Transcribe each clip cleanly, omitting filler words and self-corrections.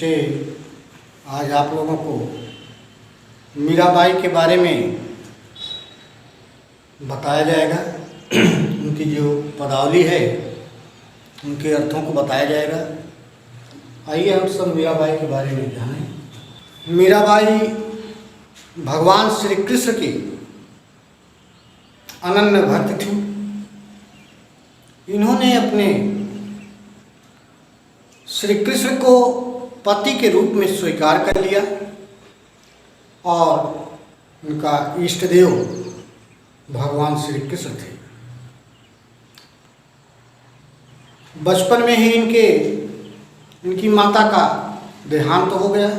बच्चे, आज आप लोगों को मीराबाई के बारे में बताया जाएगा। उनकी जो पदावली है उनके अर्थों को बताया जाएगा। आइए हम सब मीराबाई के बारे में जानें। मीराबाई भगवान श्री कृष्ण की अनन्य भक्त थी। इन्होंने अपने श्री कृष्ण को पति के रूप में स्वीकार कर लिया और उनका इष्ट देव भगवान श्री कृष्ण थे। बचपन में ही इनकी माता का देहांत हो गया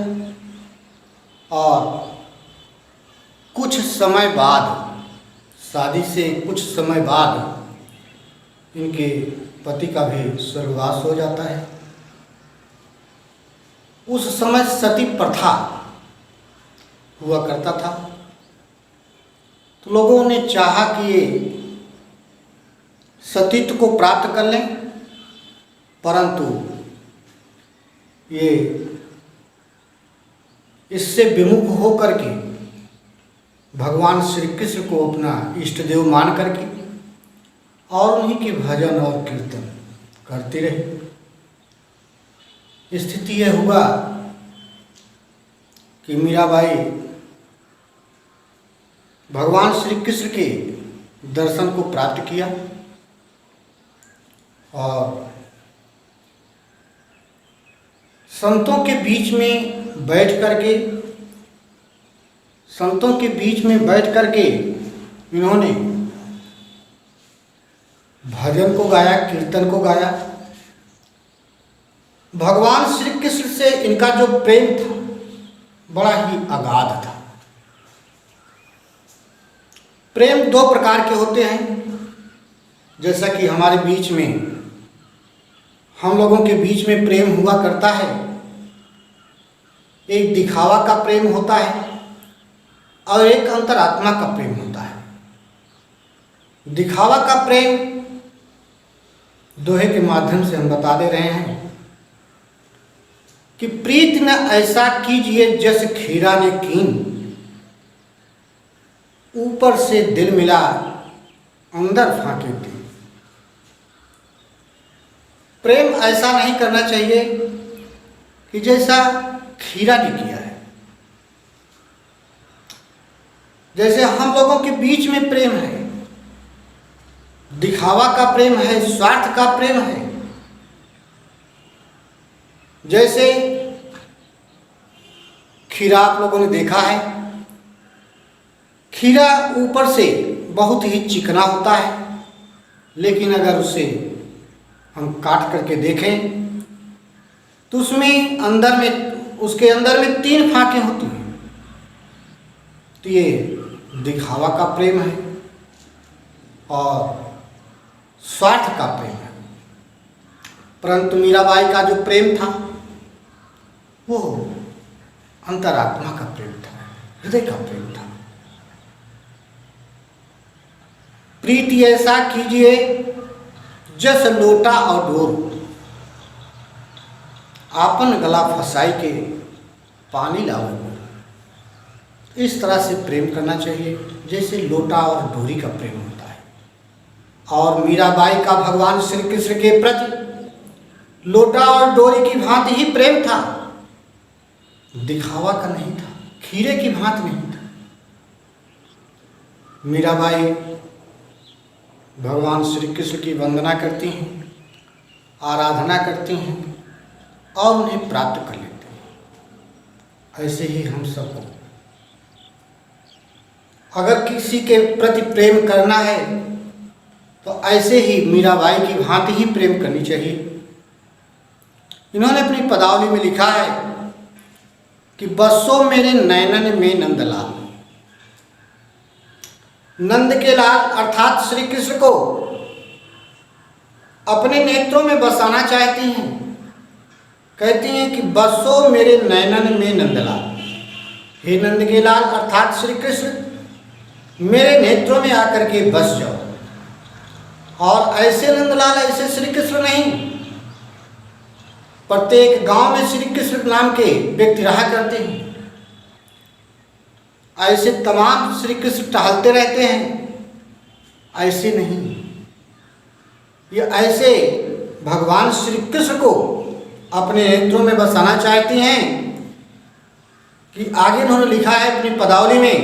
और कुछ समय बाद, शादी से कुछ समय बाद इनके पति का भी स्वर्गवास हो जाता है। उस समय सती प्रथा हुआ करता था, तो लोगों ने चाहा कि ये सतीत्व को प्राप्त कर लें, परंतु ये इससे विमुख होकर के भगवान श्री कृष्ण को अपना इष्ट देव मान करके और उन्हीं के भजन और कीर्तन करती रही। स्थिति यह हुआ कि मीराबाई भगवान श्री कृष्ण के दर्शन को प्राप्त किया और संतों के बीच में बैठ करके इन्होंने भजन को गाया, कीर्तन को गाया। भगवान श्री कृष्ण से इनका जो प्रेम था बड़ा ही अगाध था। प्रेम दो प्रकार के होते हैं, जैसा कि हमारे बीच में, हम लोगों के बीच में प्रेम हुआ करता है। एक दिखावा का प्रेम होता है और एक अंतरात्मा का प्रेम होता है। दिखावा का प्रेम दोहे के माध्यम से हम बता दे रहे हैं कि प्रीत न ऐसा कीजिए जस खीरा ने कीन, ऊपर से दिल मिला अंदर फाके तीन। प्रेम ऐसा नहीं करना चाहिए कि जैसा खीरा ने किया है। जैसे हम लोगों के बीच में प्रेम है, दिखावा का प्रेम है, स्वार्थ का प्रेम है। जैसे खीरा आप लोगों ने देखा है, खीरा ऊपर से बहुत ही चिकना होता है, लेकिन अगर उसे हम काट करके देखें तो उसके अंदर में 3 फांकें होती हैं। तो ये दिखावा का प्रेम है और स्वार्थ का प्रेम है। परंतु मीराबाई का जो प्रेम था वो अंतरात्मा का प्रेम था, हृदय का प्रेम था। प्रीति ऐसा कीजिए जस लोटा और डोर, आपन गला फसाई के पानी लाओ। इस तरह से प्रेम करना चाहिए जैसे लोटा और डोरी का प्रेम होता है। और मीराबाई का भगवान श्री कृष्ण के प्रति लोटा और डोरी की भांति ही प्रेम था, दिखावा का नहीं था, खीरे की भांति नहीं था। मीराबाई भगवान श्री कृष्ण की वंदना करती हैं, आराधना करती हैं और उन्हें प्राप्त कर लेते हैं। ऐसे ही हम सबको अगर किसी के प्रति प्रेम करना है तो ऐसे ही मीराबाई की भांति ही प्रेम करनी चाहिए। इन्होंने अपनी पदावली में लिखा है कि बसो मेरे नैनन में नंदलाल। नंद के लाल अर्थात श्री कृष्ण को अपने नेत्रों में बसाना चाहती हैं। कहती हैं कि बसो मेरे नैनन में नंदलाल, हे नंद के लाल अर्थात श्री कृष्ण मेरे नेत्रों में आकर के बस जाओ। और ऐसे नंदलाल, ऐसे श्री कृष्ण नहीं, प्रत्येक गांव में श्री कृष्ण नाम के व्यक्ति रहा करते हैं। ऐसे तमाम श्री कृष्ण टहलते रहते हैं, ऐसे नहीं। ये ऐसे भगवान श्री कृष्ण को अपने नेत्रों में बसाना चाहती हैं कि आगे उन्होंने लिखा है अपनी पदावली में,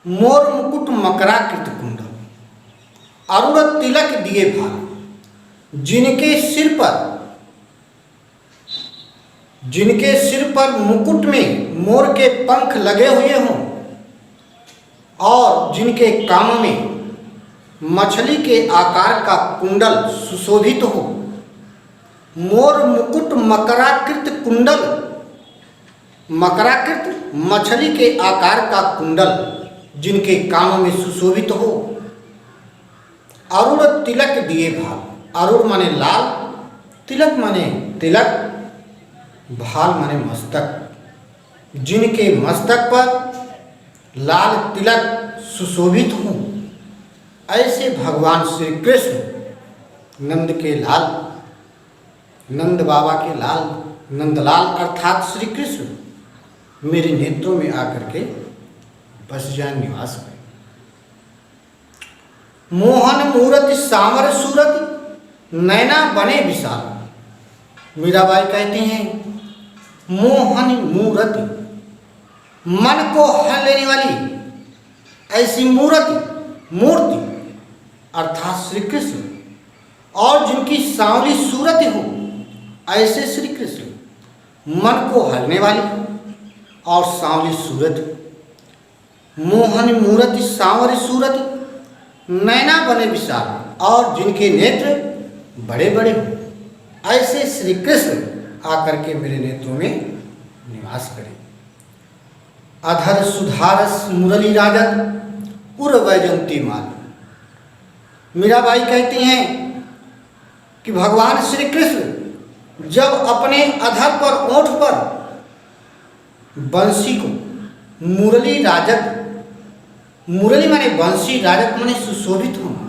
मोर मुकुट मकराकृत कुंडल अरुण तिलक दिए भार, जिनके सिर पर मुकुट में मोर के पंख लगे हुए हों और जिनके कानों में मछली के आकार का कुंडल सुशोभित हो। मोर मुकुट मकराकृत कुंडल, मकराकृत मछली के आकार का कुंडल जिनके कानों में सुशोभित हो। अरुण तिलक दिए भाल, अरुण माने लाल, तिलक माने तिलक, भाल माने मस्तक, जिनके मस्तक पर लाल तिलक सुशोभित हो। ऐसे भगवान श्री कृष्ण नंद के लाल, नंद बाबा के लाल, नंदलाल अर्थात श्री कृष्ण मेरे नेत्रों में आकर के बस जाए, निवास करें। मोहन मूरति सामर सूरत नैना बने विशाल। मीराबाई कहती हैं मोहन मूरति, मन को हर लेने वाली ऐसी मूर्ति अर्थात श्री कृष्ण, और जिनकी सांवली सूरत हो ऐसे श्री कृष्ण, मन को हरने वाली और सांवली सूरत। मोहन मूरति सांवरी सूरत नैना बने विशाल, और जिनके नेत्र बड़े बड़े हो ऐसे श्री कृष्ण आकर के मेरे नेत्रों में निवास करें। अधर सुधारस मुरली राजत उर वैजंती माल। मीराबाई कहती हैं कि भगवान श्री कृष्ण जब अपने अधर पर, ओंठ पर बंसी को मुरली राजत, मुरली माने बंसी, राजत माने सुशोभित होना।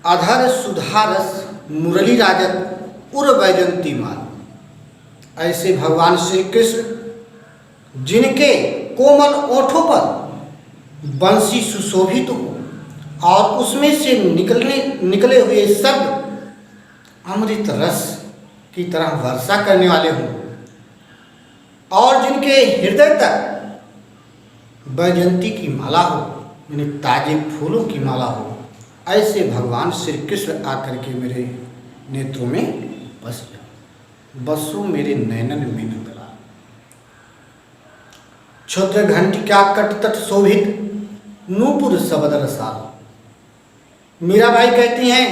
अधर सुधारस मुरली राजत उर वैजंती माल। ऐसे भगवान श्री कृष्ण जिनके कोमल ओठों पर बंसी सुशोभित हो और उसमें से निकले हुए शब्द अमृत रस की तरह वर्षा करने वाले हों, और जिनके हृदय तक वैजंती की माला हो, यानी ताजे फूलों की माला हो, ऐसे भगवान श्री कृष्ण आकर के मेरे नेत्रों में बस जाओ। बसो मेरे नैनन में नंदलाल। क्षुद्र घंटिका कट तट शोभित नूपुर शबद रसाल। मीराबाई कहती हैं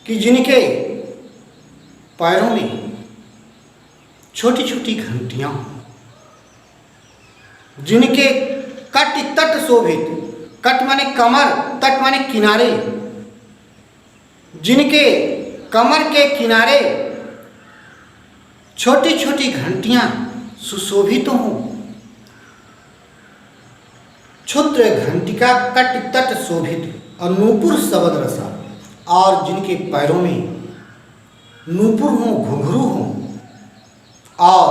कि जिनके पैरों में छोटी छोटी घंटियां, जिनके कट तट शोभित, कट माने कमर, तट माने किनारे, जिनके कमर के किनारे छोटी छोटी घंटियां सुशोभित हों। क्षुद्र घंटिका कट तट शोभित और नूपुर शबद रसा, और जिनके पैरों में नूपुर हों, घुंघरू हों, और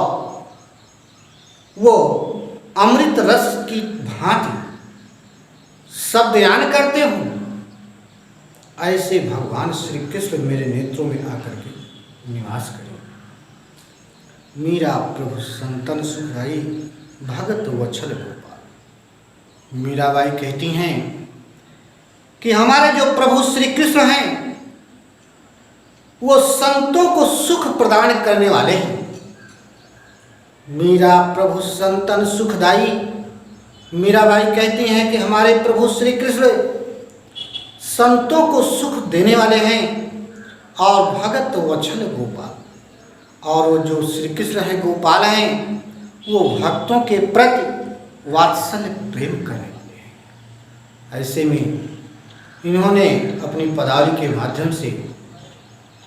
वो अमृत रस की भांति शब्दयान करते हों, ऐसे भगवान श्री कृष्ण मेरे नेत्रों में आकर के निवास करें। मीरा प्रभु संतन सुखदाई भगत वत्सल गोपाल। मीराबाई कहती हैं कि हमारे जो प्रभु श्री कृष्ण हैं वो संतों को सुख प्रदान करने वाले हैं। मीरा प्रभु संतन सुखदाई। मीराबाई कहती हैं कि हमारे प्रभु श्री कृष्ण संतों को सुख देने वाले हैं, और भगत वत्सल गोपाल, और वो जो श्री कृष्ण हैं गोपाल हैं, वो भक्तों के प्रति वात्सल्य प्रेम करने वाले हैं। ऐसे में इन्होंने अपनी पदावली के माध्यम से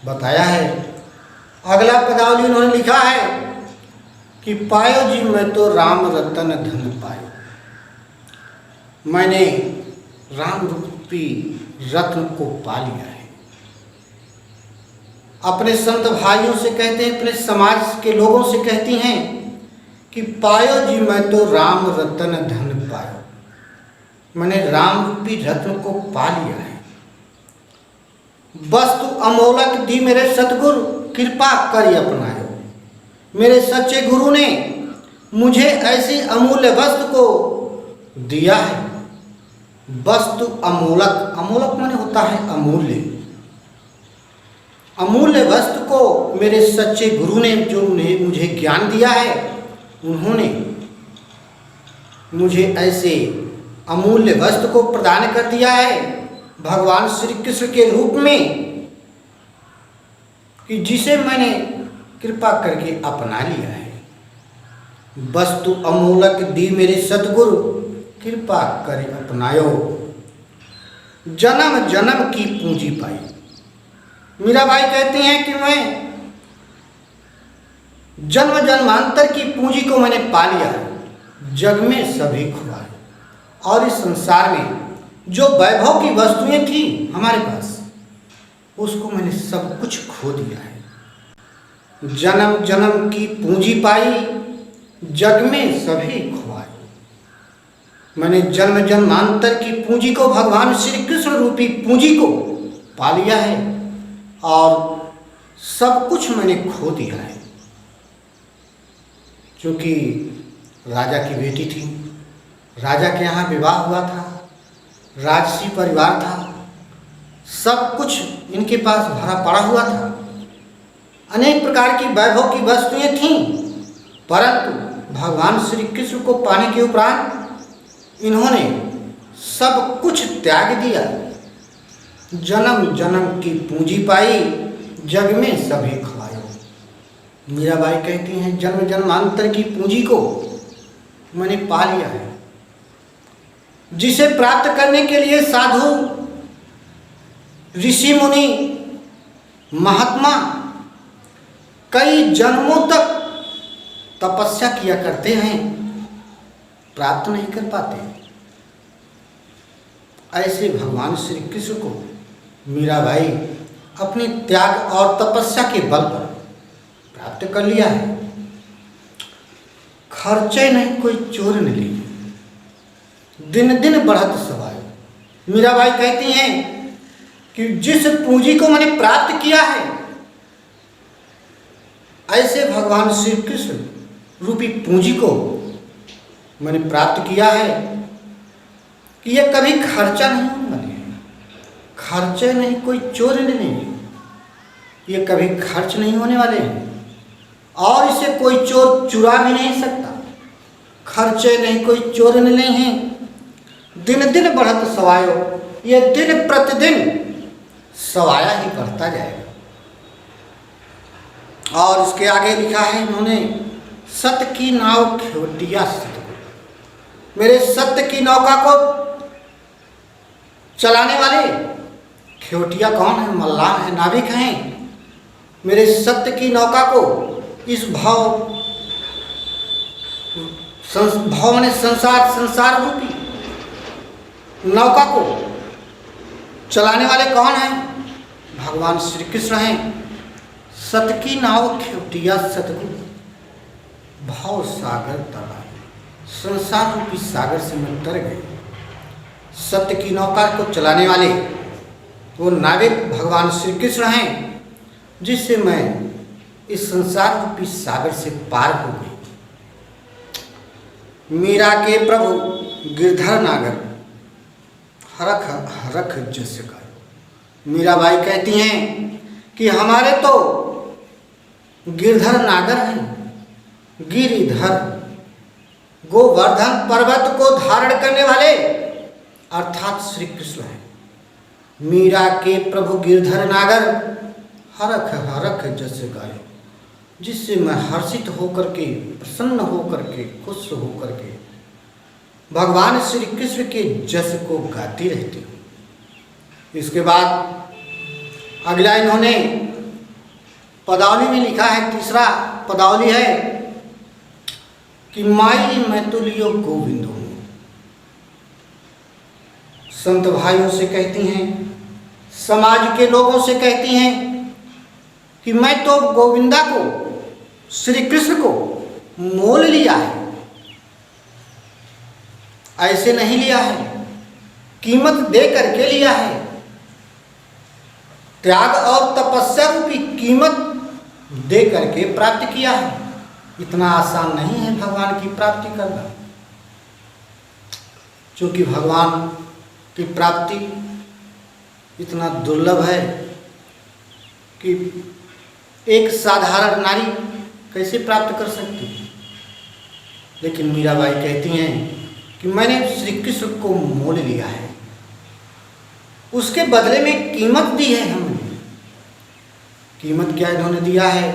बताया है। अगला पदावली उन्होंने लिखा है कि पायो जी मैं तो राम रतन धन पायो। मैंने राम रूपी रत्न को पा लिया है। अपने संत भाइयों से कहते हैं, अपने समाज के लोगों से कहती हैं कि पायो जी मैं तो राम रतन धन पायो, मैंने राम रूपी रत्न को पा लिया है। वस्तु अमोलक दी मेरे सतगुरु, कृपा कर अपनायो। मेरे सच्चे गुरु ने मुझे ऐसी अमूल्य वस्तु को दिया है। वस्तु अमोलक, अमोलक माने होता है अमूल्य। अमूल्य वस्तु को मेरे सच्चे गुरु ने जो मुझे ज्ञान दिया है, उन्होंने मुझे ऐसे अमूल्य वस्तु को प्रदान कर दिया है भगवान श्री कृष्ण के रूप में, कि जिसे मैंने कृपा करके अपना लिया है। वस्तु अमूलक दी मेरे सतगुरु, कृपा कर अपनायो। जन्म जन्म की पूंजी पाई। मीराबाई कहती हैं कि मैं जन्म जन्मांतर की पूंजी को मैंने पा लिया, जग में सभी खुआए। और इस संसार में जो वैभव की वस्तुएं थी हमारे पास, उसको मैंने सब कुछ खो दिया है। जन्म जन्म की पूंजी पाई, जग में सभी खुआए। मैंने जन्म जन्मांतर की पूंजी को, भगवान श्री कृष्ण रूपी पूंजी को पा लिया है और सब कुछ मैंने खो दिया है। क्योंकि राजा की बेटी थी, राजा के यहाँ विवाह हुआ था, राजसी परिवार था, सब कुछ इनके पास भरा पड़ा हुआ था, अनेक प्रकार की वैभव की वस्तुएं थीं, परंतु भगवान श्री कृष्ण को पाने के उपरांत इन्होंने सब कुछ त्याग दिया। जन्म जन्म की पूंजी पाई, जग में सभी खुआयो। मीराबाई कहती हैं जन्म जन्मांतर की पूंजी को मैंने पा लिया है, जिसे प्राप्त करने के लिए साधु, ऋषि मुनि, महात्मा कई जन्मों तक तपस्या किया करते हैं, प्राप्त नहीं कर पाते। ऐसे भगवान श्री कृष्ण को मीराबाई अपने त्याग और तपस्या के बल पर प्राप्त कर लिया है। खर्चे नहीं कोई चोर न ली, दिन दिन बढ़त सवाय। मीराबाई कहती हैं कि जिस पूंजी को मैंने प्राप्त किया है, ऐसे भगवान श्री कृष्ण रूपी पूंजी को मैंने प्राप्त किया है कि यह कभी खर्चा नहीं होने वाली है। खर्चे नहीं कोई चोर नहीं, ये कभी खर्च नहीं होने वाले हैं और इसे कोई चोर चुरा भी नहीं सकता। खर्चे नहीं कोई चोर नहीं है। दिन दिन बढ़त सवायो, ये दिन प्रतिदिन सवाया ही बढ़ता जाएगा। और इसके आगे लिखा है इन्होंने, सत्य की नाव खेवटिया सतगुरु। मेरे सत्य की नौका को चलाने वाले खेवटिया कौन है? मल्लाह है, नाविक हैं। मेरे सत्य की नौका को, इस भाव ने संसार रूपी नौका को चलाने वाले कौन हैं? भगवान श्री कृष्ण हैं। सत्य की नाव खेवटिया सतगुरु, भाव सागर तरा, संसार रूपी सागर से मैं तर गए। सत्य की नौका को चलाने वाले वो नाविक भगवान श्री कृष्ण हैं, जिससे मैं इस संसार रूपी सागर से पार हो गई। मीरा के प्रभु गिरधर नागर, हरख हरख जस गायो। मीराबाई कहती हैं कि हमारे तो गिरधर नागर हैं, गिरिधर, गोवर्धन पर्वत को धारण करने वाले अर्थात श्री कृष्ण हैं। मीरा के प्रभु गिरधर नागर, हरख हरख जस गायो, जिससे मैं हर्षित होकर के, प्रसन्न होकर के, खुश होकर के भगवान श्री कृष्ण के जस को गाती रहती हूँ। इसके बाद अगला इन्होंने पदावली में लिखा है, तीसरा पदावली है कि माई मैं तो लियो गोविंद हूँ। संत भाइयों से कहती हैं, समाज के लोगों से कहती हैं कि मैं तो गोविंदा को, श्री कृष्ण को मोल लिया है। ऐसे नहीं लिया है, कीमत दे करके लिया है। त्याग और तपस्या रूपी कीमत दे करके प्राप्त किया है। इतना आसान नहीं है भगवान की प्राप्ति करना, क्योंकि भगवान की प्राप्ति इतना दुर्लभ है कि एक साधारण नारी कैसे प्राप्त कर सकती है। लेकिन मीराबाई कहती हैं कि मैंने श्री कृष्ण को मोल लिया है, उसके बदले में कीमत दी है हमने। कीमत क्या इन्होंने दिया है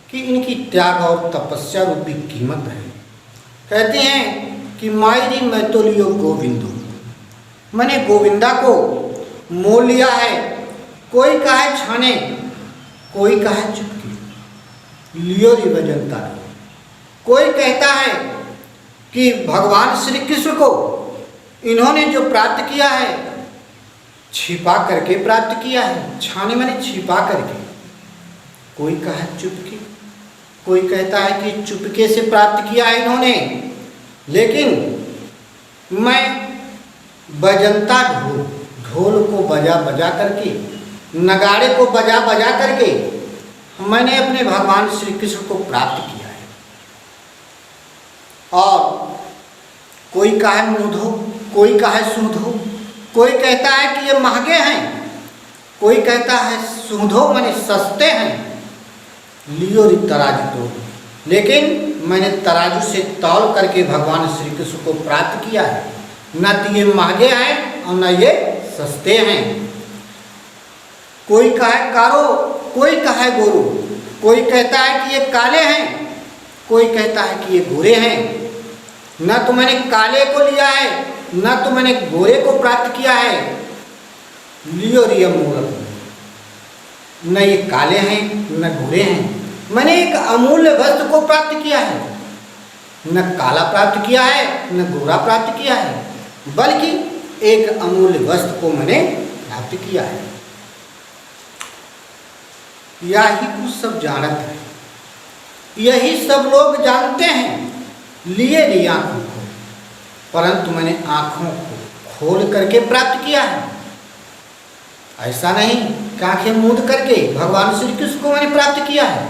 कि इनकी त्याग और तपस्या रूपी कीमत है। कहते हैं कि मायरी मैं तो लियो गोविंदो, मैंने गोविंदा को मोल लिया है। कोई कहे छाने, कोई कहे चुपके, लियो री वजनता। कोई कहता है कि भगवान श्री कृष्ण को इन्होंने जो प्राप्त किया है छिपा करके प्राप्त किया है। छाने माने छिपा करके। कोई कहा चुपके, कोई कहता है कि चुपके से प्राप्त किया है इन्होंने। लेकिन मैं बजंता ढोल, ढोल को बजा बजा करके, नगाड़े को बजा बजा करके मैंने अपने भगवान श्री कृष्ण को प्राप्त किया है। और कोई कहे मूढ़ो, कोई कहे सूधो, कोई कहता है कि ये महंगे हैं, कोई कहता है सूधो माने सस्ते हैं। लियो री तराजू तो, लेकिन मैंने तराजू से तौल करके भगवान श्री कृष्ण को प्राप्त किया है। न तो ये महंगे हैं और न ये सस्ते हैं। कोई कहे कारो, कोई कहे गोरो, कोई कहता है कि ये काले हैं, कोई कहता है कि ये गोरे हैं। न तो मैंने काले को लिया है, न तो मैंने गोरे को प्राप्त किया है। लियो रियम मूरत, न ये काले हैं न गोरे हैं। मैंने एक अमूल्य वस्तु को प्राप्त किया है। न काला प्राप्त किया है न गोरा प्राप्त किया है, बल्कि एक अमूल्य वस्तु को मैंने प्राप्त किया है। यही कुछ सब जानत है, यही सब लोग जानते हैं। लिए री आंखों को, परंतु मैंने आंखों को खोल करके प्राप्त किया है। ऐसा नहीं कि आंखें मूंद करके भगवान श्री कृष्ण को मैंने प्राप्त किया है,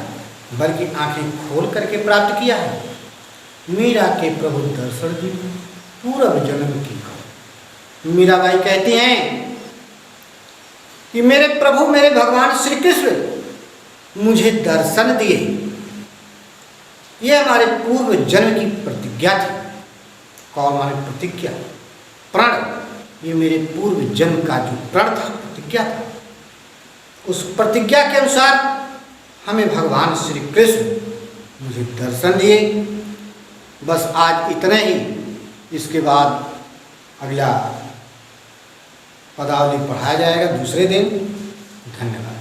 बल्कि आंखें खोल करके प्राप्त किया है। मीरा के प्रभु दर्शन दी पूर्व जन्म की कहो। मीराबाई कहती हैं कि मेरे प्रभु, मेरे भगवान श्री कृष्ण मुझे दर्शन दिए। ये हमारे पूर्व जन्म की प्रतिज्ञा थी। कौन हमारी प्रतिज्ञा? प्रण। ये मेरे पूर्व जन्म का जो प्रण था, प्रतिज्ञा था, उस प्रतिज्ञा के अनुसार हमें भगवान श्री कृष्ण मुझे दर्शन दिए। बस आज इतने ही। इसके बाद अगला पदावली पढ़ाया जाएगा दूसरे दिन। धन्यवाद।